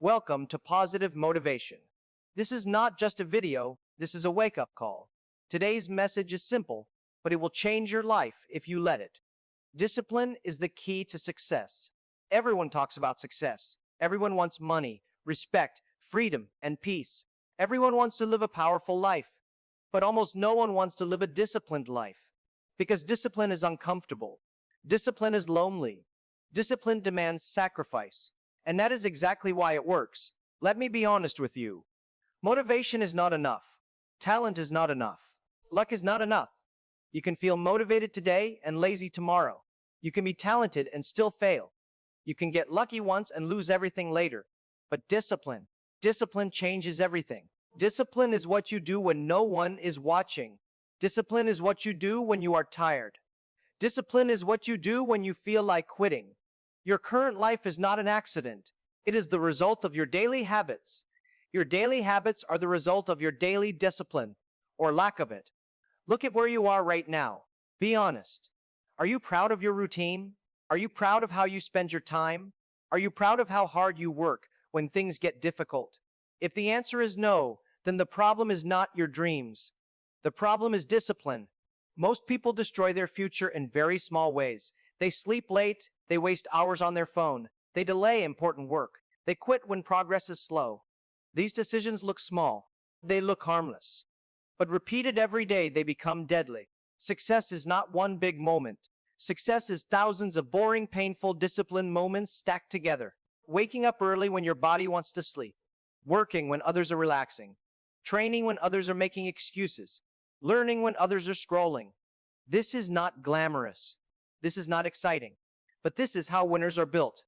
Welcome to Positive Motivation. This is not just a video, this is a wake-up call. Today's message is simple, but it will change your life if you let it. Discipline is the key to success. Everyone talks about success. Everyone wants money, respect, freedom, and peace. Everyone wants to live a powerful life. But almost no one wants to live a disciplined life. Because discipline is uncomfortable. Discipline is lonely. Discipline demands sacrifice. And that is exactly why it works. Let me be honest with you. Motivation is not enough. Talent is not enough. Luck is not enough. You can feel motivated today and lazy tomorrow. You can be talented and still fail. You can get lucky once and lose everything later. But discipline changes everything. Discipline is what you do when no one is watching. Discipline is what you do when you are tired. Discipline is what you do when you feel like quitting. Your current life is not an accident. It is the result of your daily habits. Your daily habits are the result of your daily discipline, or lack of it. Look at where you are right now. Be honest. Are you proud of your routine? Are you proud of how you spend your time? Are you proud of how hard you work when things get difficult? If the answer is no, then the problem is not your dreams. The problem is discipline. Most people destroy their future in very small ways. They sleep late, they waste hours on their phone, they delay important work, they quit when progress is slow. These decisions look small, they look harmless. But repeated every day, they become deadly. Success is not one big moment. Success is thousands of boring, painful, disciplined moments stacked together. Waking up early when your body wants to sleep. Working when others are relaxing. Training when others are making excuses. Learning when others are scrolling. This is not glamorous. This is not exciting. But this is how winners are built.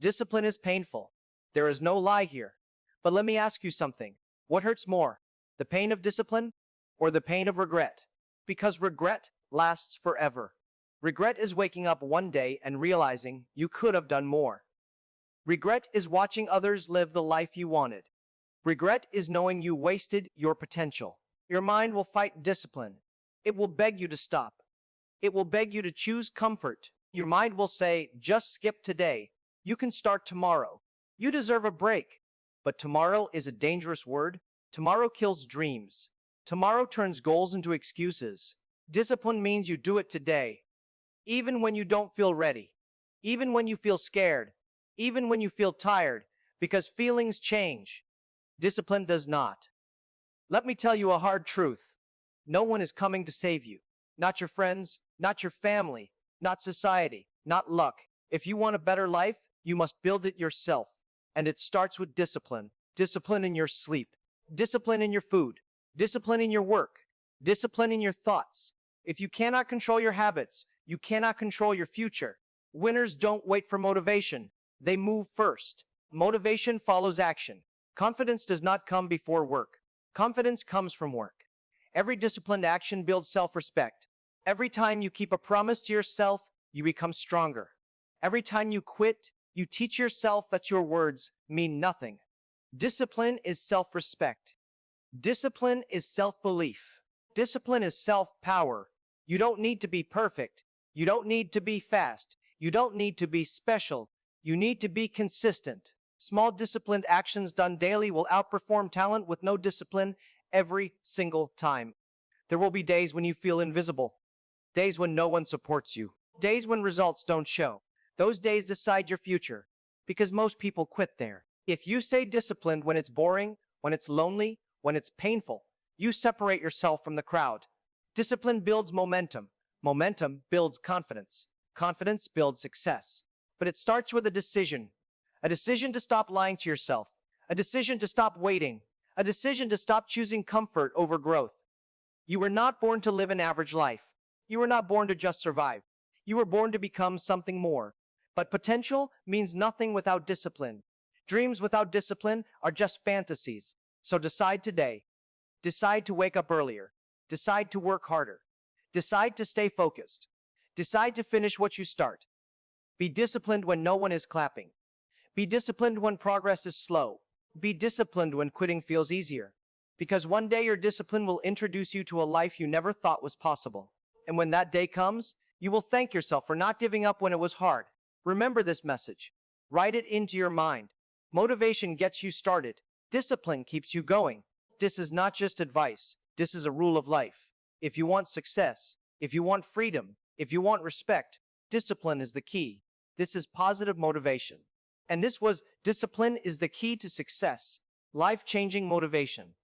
Discipline is painful. There is no lie here. But let me ask you something. What hurts more? The pain of discipline or the pain of regret? Because regret lasts forever. Regret is waking up one day and realizing you could have done more. Regret is watching others live the life you wanted. Regret is knowing you wasted your potential. Your mind will fight discipline. It will beg you to stop. It will beg you to choose comfort. Your mind will say, just skip today. You can start tomorrow. You deserve a break. But tomorrow is a dangerous word. Tomorrow kills dreams. Tomorrow turns goals into excuses. Discipline means you do it today. Even when you don't feel ready. Even when you feel scared. Even when you feel tired. Because feelings change. Discipline does not. Let me tell you a hard truth. No one is coming to save you. Not your friends, not your family, not society, not luck. If you want a better life, you must build it yourself. And it starts with discipline. Discipline in your sleep. Discipline in your food. Discipline in your work. Discipline in your thoughts. If you cannot control your habits, you cannot control your future. Winners don't wait for motivation. They move first. Motivation follows action. Confidence does not come before work. Confidence comes from work. Every disciplined action builds self-respect. Every time you keep a promise to yourself, you become stronger. Every time you quit, you teach yourself that your words mean nothing. Discipline is self-respect. Discipline is self-belief. Discipline is self-power. You don't need to be perfect. You don't need to be fast. You don't need to be special. You need to be consistent. Small disciplined actions done daily will outperform talent with no discipline every single time. There will be days when you feel invisible. Days when no one supports you. Days when results don't show. Those days decide your future. Because most people quit there. If you stay disciplined when it's boring, when it's lonely, when it's painful, you separate yourself from the crowd. Discipline builds momentum. Momentum builds confidence. Confidence builds success. But it starts with a decision. A decision to stop lying to yourself. A decision to stop waiting. A decision to stop choosing comfort over growth. You were not born to live an average life. You were not born to just survive. You were born to become something more. But potential means nothing without discipline. Dreams without discipline are just fantasies. So decide today. Decide to wake up earlier. Decide to work harder. Decide to stay focused. Decide to finish what you start. Be disciplined when no one is clapping. Be disciplined when progress is slow. Be disciplined when quitting feels easier. Because one day your discipline will introduce you to a life you never thought was possible. And when that day comes, you will thank yourself for not giving up when it was hard. Remember this message. Write it into your mind. Motivation gets you started. Discipline keeps you going. This is not just advice. This is a rule of life. If you want success, if you want freedom, if you want respect, discipline is the key. This is positive motivation. And this was Discipline is the key to success. Life-changing motivation.